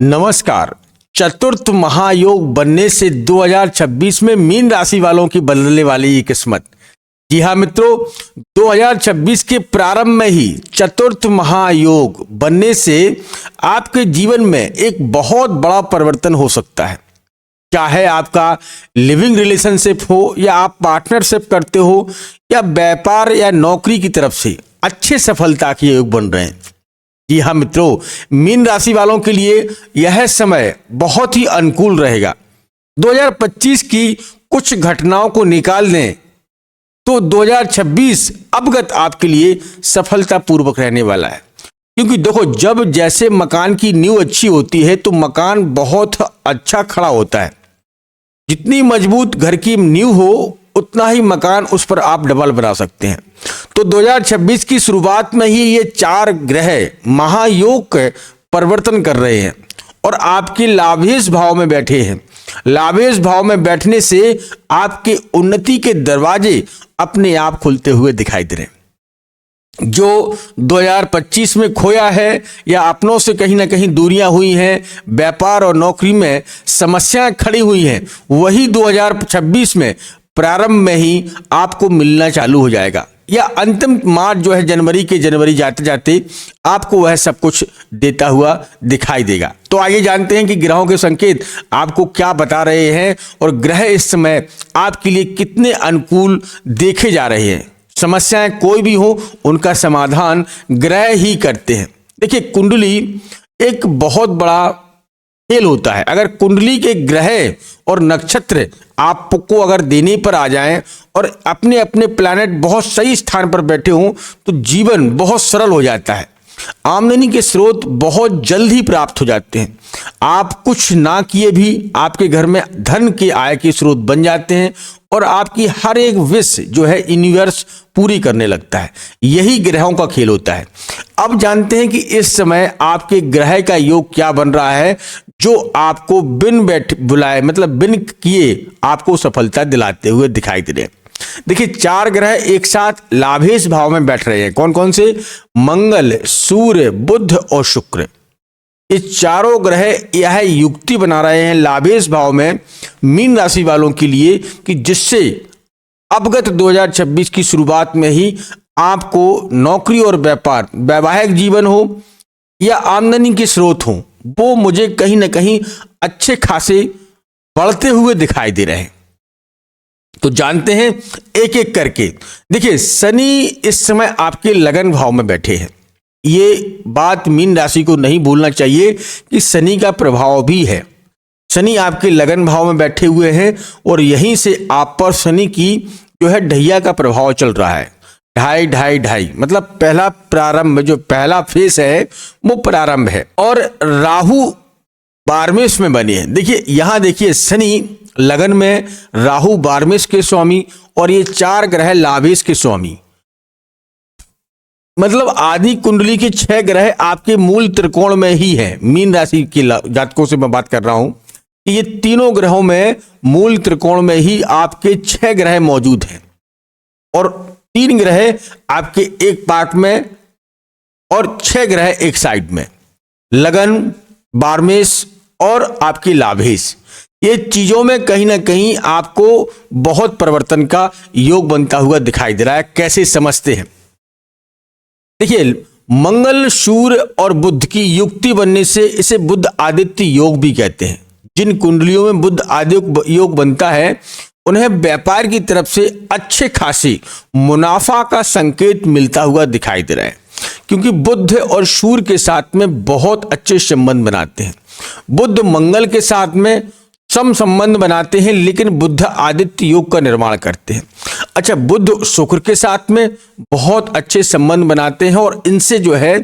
नमस्कार। चतुर्थ महायोग बनने से 2026 में मीन राशि वालों की बदलने वाली ये किस्मत। जी हाँ मित्रों, 2026 के प्रारंभ में ही चतुर्थ महायोग बनने से आपके जीवन में एक बहुत बड़ा परिवर्तन हो सकता है। चाहे आपका लिविंग रिलेशनशिप हो या आप पार्टनरशिप करते हो या व्यापार या नौकरी की तरफ से अच्छे सफलता के योग बन रहे हैं। जी हाँ मित्रों, मीन राशि वालों के लिए यह समय बहुत ही अनुकूल रहेगा। 2025 की कुछ घटनाओं को निकाल दें तो 2026 अवगत आपके लिए सफलतापूर्वक रहने वाला है। क्योंकि देखो, जब जैसे मकान की नींव अच्छी होती है तो मकान बहुत अच्छा खड़ा होता है। जितनी मजबूत घर की नींव हो उतना ही मकान उस पर आप डबल बना सकते हैं। तो 2026 की शुरुआत में ही ये 4 ग्रह महायोग परिवर्तन कर रहे हैं और आपके लाभेश भाव में बैठे हैं। लाभेश भाव में बैठने से आपके उन्नति के दरवाजे अपने आप खुलते हुए दिखाई दे रहे हैं। जो 2025 में खोया है या अपनों से कहीं ना कहीं दूरियां हुई हैं, व्यापार और नौकरी में समस्याएं खड़ी हुई हैं, वही 2026 में प्रारंभ में ही आपको मिलना चालू हो जाएगा। या अंतिम मार्च जो है जनवरी जाते जाते आपको वह सब कुछ देता हुआ दिखाई देगा। तो आइए जानते हैं कि ग्रहों के संकेत आपको क्या बता रहे हैं और ग्रह इस समय आपके लिए कितने अनुकूल देखे जा रहे हैं। समस्याएं कोई भी हो, उनका समाधान ग्रह ही करते हैं। देखिए, कुंडली एक बहुत बड़ा खेल होता है। अगर कुंडली के ग्रह और नक्षत्र आपको अगर देने पर आ जाएं और अपने अपने प्लैनेट बहुत सही स्थान पर बैठे हों तो जीवन बहुत सरल हो जाता है। आमदनी के स्रोत बहुत जल्द ही प्राप्त हो जाते हैं। आप कुछ ना किए भी आपके घर में धन के आय के स्रोत बन जाते हैं और आपकी हर एक विश जो है यूनिवर्स पूरी करने लगता है। यही ग्रहों का खेल होता है। अब जानते हैं कि इस समय आपके ग्रह का योग क्या बन रहा है जो आपको बिन बुलाए मतलब बिन किए आपको सफलता दिलाते हुए दिखाई दे रहे हैं। देखिए, 4 ग्रह एक साथ लाभेश भाव में बैठ रहे हैं। कौन कौन से? मंगल, सूर्य, बुध और शुक्र। ये चारों ग्रह यह युक्ति बना रहे हैं लाभेश भाव में मीन राशि वालों के लिए कि जिससे अवगत 2026 की शुरुआत में ही आपको नौकरी और व्यापार, वैवाहिक जीवन हो या आमदनी के स्रोत हो, वो मुझे कहीं ना कहीं अच्छे खासे बढ़ते हुए दिखाई दे रहे हैं। तो जानते हैं एक एक करके। देखिए, शनि इस समय आपके लगन भाव में बैठे हैं। ये बात मीन राशि को नहीं भूलना चाहिए कि शनि का प्रभाव भी है। शनि आपके लगन भाव में बैठे हुए हैं और यहीं से आप पर शनि की जो है ढैया का प्रभाव चल रहा है। ढाई मतलब पहला प्रारंभ, जो पहला फेस है वो प्रारंभ है। और राहु 12वें में बने हैं। देखिए, यहां देखिए, शनि लगन में, राहु 12वें के स्वामी और ये 4 ग्रह लाभेश के स्वामी। मतलब आदि कुंडली के 6 ग्रह आपके मूल त्रिकोण में ही है। मीन राशि के जातकों से मैं बात कर रहा हूं कि ये तीनों ग्रहों में मूल त्रिकोण में ही आपके 6 ग्रह मौजूद हैं और 3 ग्रह आपके एक पार्ट में और 6 ग्रह एक साइड में। लगन, 12वें और आपकी लाभेश, ये चीजों में कहीं ना कहीं आपको बहुत परिवर्तन का योग बनता हुआ दिखाई दे रहा है। कैसे समझते हैं? देखिए, मंगल, सूर्य और बुध की युक्ति बनने से इसे बुध आदित्य योग भी कहते हैं। जिन कुंडलियों में बुध आदित्य योग बनता है उन्हें व्यापार की तरफ से अच्छे खासी मुनाफा का संकेत मिलता हुआ दिखाई दे रहा है। क्योंकि बुध और सूर्य के साथ में बहुत अच्छे संबंध बनाते हैं। बुध मंगल के साथ में सम संबंध बनाते हैं लेकिन बुध आदित्य योग का निर्माण करते हैं। अच्छा, बुध शुक्र के साथ में बहुत अच्छे संबंध बनाते हैं और इनसे जो है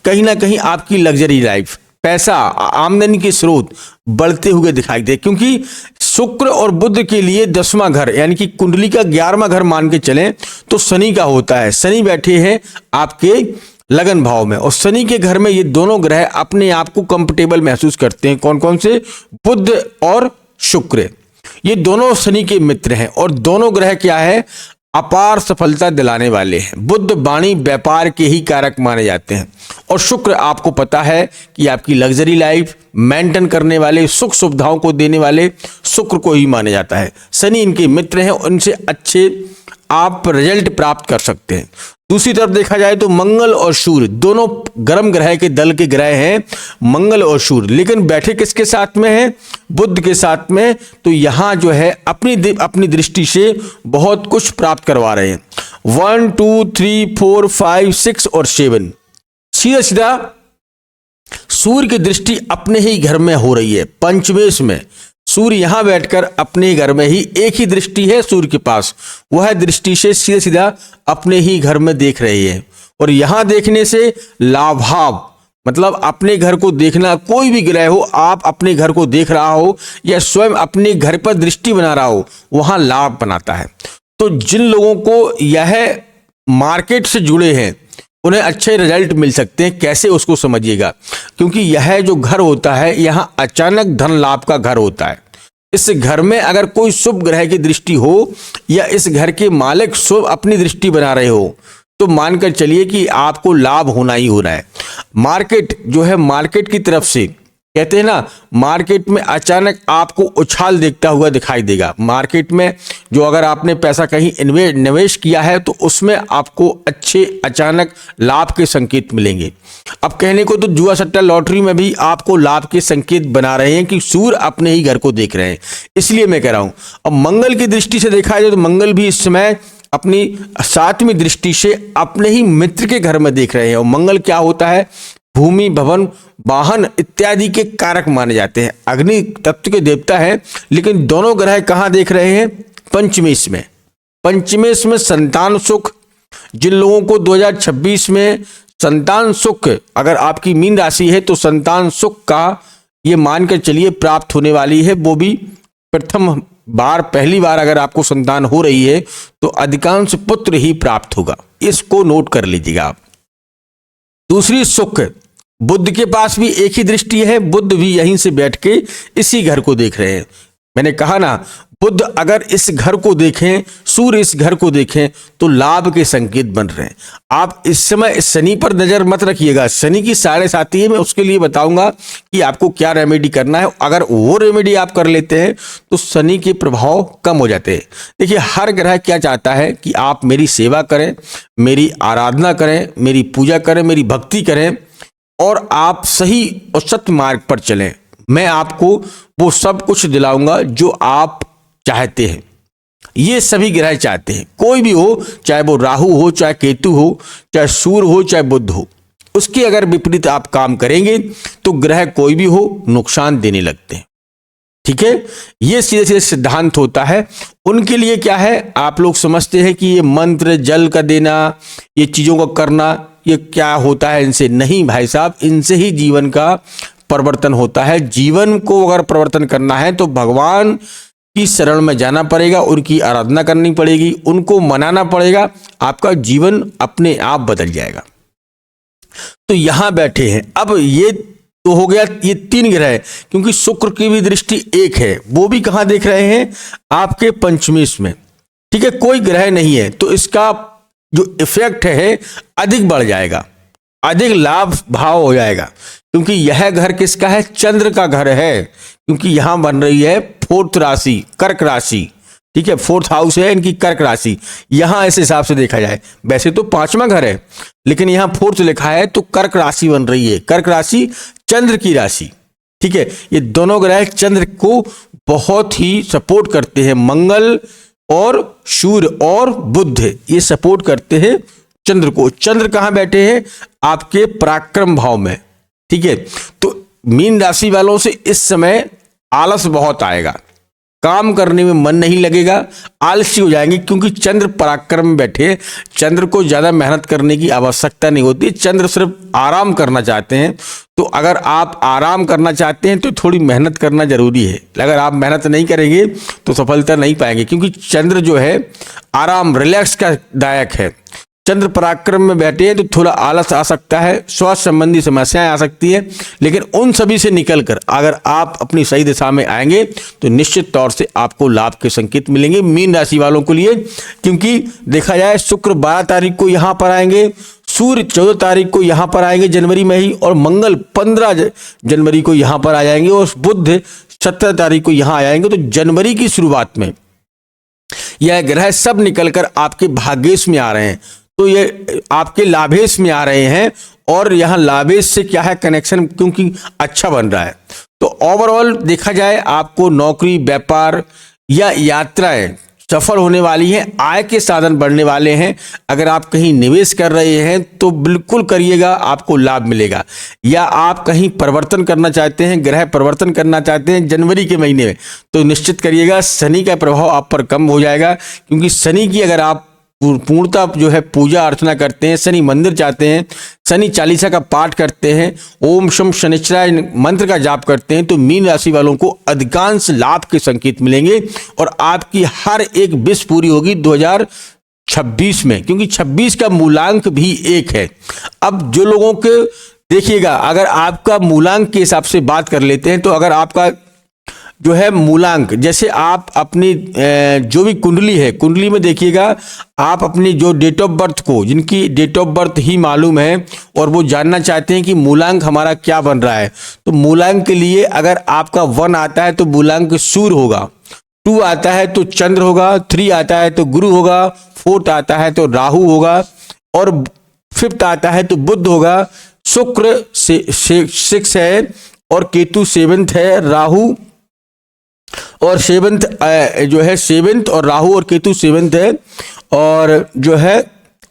कहीं ना कहीं आपकी लग्जरी लाइफ, पैसा, आमदनी के स्रोत बढ़ते हुए दिखाई दे। क्योंकि शुक्र और बुध के लिए 10वां घर यानी कि कुंडली का 11वां घर मान के चलें तो शनि का होता है। शनि बैठे हैं आपके लगन भाव में और शनि के घर में ये दोनों ग्रह अपने आप को कंफर्टेबल महसूस करते हैं। कौन कौन से? बुध और शुक्र। ये दोनों शनि के मित्र हैं और दोनों ग्रह क्या है? अपार सफलता दिलाने वाले हैं। बुध वाणी व्यापार के ही कारक माने जाते हैं। और शुक्र आपको पता है कि आपकी लग्जरी लाइफ मेंटेन करने वाले, सुख सुविधाओं को देने वाले शुक्र को ही माना जाता है। शनि इनके मित्र हैं, उनसे अच्छे आप रिजल्ट प्राप्त कर सकते हैं। दूसरी तरफ देखा जाए तो मंगल और सूर्य दोनों गर्म ग्रह के दल के ग्रह हैं, मंगल और सूर्य, लेकिन बैठे किसके साथ में हैं? बुध के साथ में। तो यहां जो है अपनी दृष्टि से बहुत कुछ प्राप्त करवा रहे हैं। 1 2 3 4 5 6 और 7 सीधा सीधा सूर्य की दृष्टि अपने ही घर में हो रही है, पंचमेश में। सूर्य यहां बैठकर अपने घर में ही, एक ही दृष्टि है सूर्य के पास, वह दृष्टि से सीधा सीधा अपने ही घर में देख रहे हैं। और यहां देखने से लाभाव, मतलब अपने घर को देखना, कोई भी ग्रह हो, आप अपने घर को देख रहा हो या स्वयं अपने घर पर दृष्टि बना रहा हो, वहां लाभ बनाता है। तो जिन लोगों को यह मार्केट से जुड़े हैं उन्हें अच्छे रिजल्ट मिल सकते हैं। कैसे, उसको समझिएगा, क्योंकि यह जो घर होता है यहां अचानक धन लाभ का घर होता है। इस घर में अगर कोई शुभ ग्रह की दृष्टि हो या इस घर के मालिक शुभ अपनी दृष्टि बना रहे हो तो मानकर चलिए कि आपको लाभ होना ही हो रहा है। मार्केट जो है, मार्केट की तरफ से कहते हैं ना, मार्केट में अचानक आपको उछाल देखता हुआ दिखाई देगा। मार्केट में जो अगर आपने पैसा कहीं निवेश किया है तो उसमें आपको अच्छे अचानक लाभ के संकेत मिलेंगे। अब कहने को तो जुआ सट्टा लॉटरी में भी आपको लाभ के संकेत बना रहे हैं कि सूर्य अपने ही घर को देख रहे हैं, इसलिए मैं कह रहा हूं। अब मंगल की दृष्टि से देखा जाए तो मंगल भी इस समय अपनी 7वीं दृष्टि से अपने ही मित्र के घर में देख रहे हैं। और मंगल क्या होता है? भूमि, भवन, वाहन इत्यादि के कारक माने जाते हैं। अग्नि तत्व के देवता है, लेकिन दोनों ग्रह कहां देख रहे हैं? पंचमेश में। पंचमेश में संतान सुख, जिन लोगों को 2026 में संतान सुख, अगर आपकी मीन राशि है तो संतान सुख का ये मानकर चलिए प्राप्त होने वाली है। वो भी प्रथम बार, पहली बार अगर आपको संतान हो रही है तो अधिकांश पुत्र ही प्राप्त होगा, इसको नोट कर लीजिएगा आप। दूसरी सुख, बुध के पास भी एक ही दृष्टि है, बुध भी यहीं से बैठ के इसी घर को देख रहे हैं। मैंने कहा ना, बुध अगर इस घर को देखें, सूर्य इस घर को देखें तो लाभ के संकेत बन रहे हैं। आप इस समय शनि पर नजर मत रखिएगा, शनि की 7.5 है, मैं उसके लिए बताऊंगा कि आपको क्या रेमेडी करना है। अगर वो रेमेडी आप कर लेते हैं तो शनि के प्रभाव कम हो जाते हैं। देखिए, हर ग्रह क्या चाहता है कि आप मेरी सेवा करें, मेरी आराधना करें, मेरी पूजा करें, मेरी भक्ति करें और आप सही और सत्य मार्ग पर चलें। मैं आपको वो सब कुछ दिलाऊंगा जो आप चाहते हैं। ये सभी ग्रह चाहते हैं, कोई भी हो, चाहे वो राहु हो, चाहे केतु हो, चाहे सूर्य हो, चाहे बुध हो। उसके अगर विपरीत आप काम करेंगे तो ग्रह कोई भी हो नुकसान देने लगते हैं। ठीक है, ये सीधे सीधे सिद्धांत होता है। उनके लिए क्या है, आप लोग समझते हैं कि ये मंत्र, जल का देना, ये चीजों को करना, ये क्या होता है इनसे? नहीं भाई साहब, इनसे ही जीवन का परिवर्तन होता है। जीवन को अगर परिवर्तन करना है तो भगवान की शरण में जाना पड़ेगा, उनकी आराधना करनी पड़ेगी, उनको मनाना पड़ेगा, आपका जीवन अपने आप बदल जाएगा। तो यहां बैठे हैं। अब ये तो हो गया, ये 3 ग्रह, क्योंकि शुक्र की भी दृष्टि एक है, वो भी कहां देख रहे हैं? आपके पंचमेश में। ठीक है, कोई ग्रह नहीं है तो इसका जो इफेक्ट है अधिक बढ़ जाएगा, अधिक लाभ भाव हो जाएगा, क्योंकि यह घर किसका है? चंद्र का घर है, क्योंकि यहां बन रही है 4th राशि, कर्क राशि। ठीक है, 4th हाउस है इनकी, कर्क राशि। यहां इस हिसाब से देखा जाए, वैसे तो 5वां घर है, लेकिन यहां 4th लिखा है तो कर्क राशि बन रही है। कर्क राशि चंद्र की राशि। ठीक है, ये दोनों ग्रह चंद्र को बहुत ही सपोर्ट करते हैं। मंगल और सूर्य और बुध ये सपोर्ट करते हैं चंद्र को। चंद्र कहां बैठे हैं? आपके पराक्रम भाव में। ठीक है, तो मीन राशि वालों से इस समय आलस बहुत आएगा, काम करने में मन नहीं लगेगा, आलसी हो जाएंगे, क्योंकि चंद्र पराक्रम में बैठे। चंद्र को ज्यादा मेहनत करने की आवश्यकता नहीं होती, चंद्र सिर्फ आराम करना चाहते हैं। तो अगर आप आराम करना चाहते हैं तो थोड़ी मेहनत करना जरूरी है। अगर आप मेहनत नहीं करेंगे तो सफलता नहीं पाएंगे, क्योंकि चंद्र जो है आराम, रिलैक्स का दायक है। चंद्र पराक्रम में बैठे हैं तो थोड़ा आलस आ सकता है, स्वास्थ्य संबंधी समस्याएं आ सकती है, लेकिन उन सभी से निकलकर अगर आप अपनी सही दिशा में आएंगे तो निश्चित तौर से आपको लाभ के संकेत मिलेंगे मीन राशि वालों के लिए। क्योंकि देखा जाए शुक्र 12 तारीख को यहां पर आएंगे, सूर्य 14 तारीख को यहां पर आएंगे जनवरी में ही, और मंगल 15 जनवरी को यहां पर आ जाएंगे, और बुध 17 तारीख को यहां आ जाएंगे। तो जनवरी की शुरुआत में यह ग्रह सब निकलकर आपके भाग्येश में आ रहे हैं, तो ये आपके लाभेश में आ रहे हैं, और यहाँ लाभेश से क्या है कनेक्शन क्योंकि अच्छा बन रहा है। तो ओवरऑल देखा जाए आपको नौकरी, व्यापार या यात्राएं सफल होने वाली हैं, आय के साधन बढ़ने वाले हैं। अगर आप कहीं निवेश कर रहे हैं तो बिल्कुल करिएगा, आपको लाभ मिलेगा। या आप कहीं परिवर्तन करना चाहते हैं, ग्रह परिवर्तन करना चाहते हैं जनवरी के महीने में, तो निश्चित करिएगा शनि का प्रभाव आप पर कम हो जाएगा। क्योंकि शनि की अगर आप पूर्णता जो है पूजा अर्चना करते हैं, शनि मंदिर जाते हैं, शनि चालीसा का पाठ करते हैं, ओम शम शनिश्चराय मंत्र का जाप करते हैं, तो मीन राशि वालों को अधिकांश लाभ के संकेत मिलेंगे और आपकी हर एक विश पूरी होगी 2026 में। क्योंकि 26 का मूलांक भी 1 है। अब जो लोगों के देखिएगा, अगर आपका मूलांक के हिसाब से बात कर लेते हैं, तो अगर आपका जो है मूलांक, जैसे आप अपनी जो भी कुंडली है, कुंडली में देखिएगा आप अपनी जो डेट ऑफ बर्थ को, जिनकी डेट ऑफ बर्थ ही मालूम है और वो जानना चाहते हैं कि मूलांक हमारा क्या बन रहा है, तो मूलांक के लिए अगर आपका 1 आता है तो मूलांक सूर्य होगा, 2 आता है तो चंद्र होगा, 3 आता है तो गुरु होगा, 4 आता है तो राहु होगा, और 5 आता है तो बुध होगा, शुक्र 6 है और केतु 7 है, राहु और 7 जो है 7 और राहु और केतु 7 है, और जो है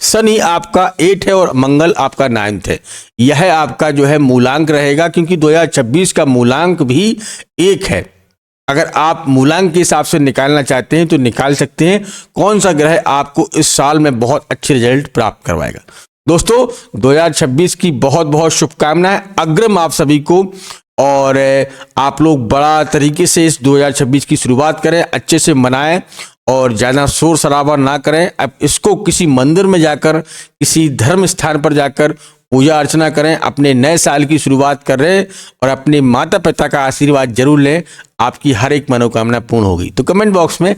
शनि आपका 8 है और मंगल आपका 9 है। यह आपका जो है मूलांक रहेगा। क्योंकि 2026 का मूलांक भी 1 है। अगर आप मूलांक के हिसाब से निकालना चाहते हैं तो निकाल सकते हैं कौन सा ग्रह आपको इस साल में बहुत अच्छे रिजल्ट प्राप्त करवाएगा। दोस्तों 2026 की बहुत बहुत शुभकामनाएं अग्रिम आप सभी को, और आप लोग बड़ा तरीके से इस 2026 की शुरुआत करें, अच्छे से मनाएं और ज़्यादा शोर शराबा ना करें। अब इसको किसी मंदिर में जाकर, किसी धर्म स्थान पर जाकर पूजा अर्चना करें, अपने नए साल की शुरुआत करें और अपने माता पिता का आशीर्वाद जरूर लें, आपकी हर एक मनोकामना पूर्ण होगी। तो कमेंट बॉक्स में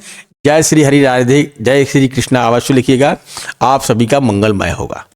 जय श्री हरि राधे, जय श्री कृष्णा अवश्य लिखिएगा। आप सभी का मंगलमय होगा।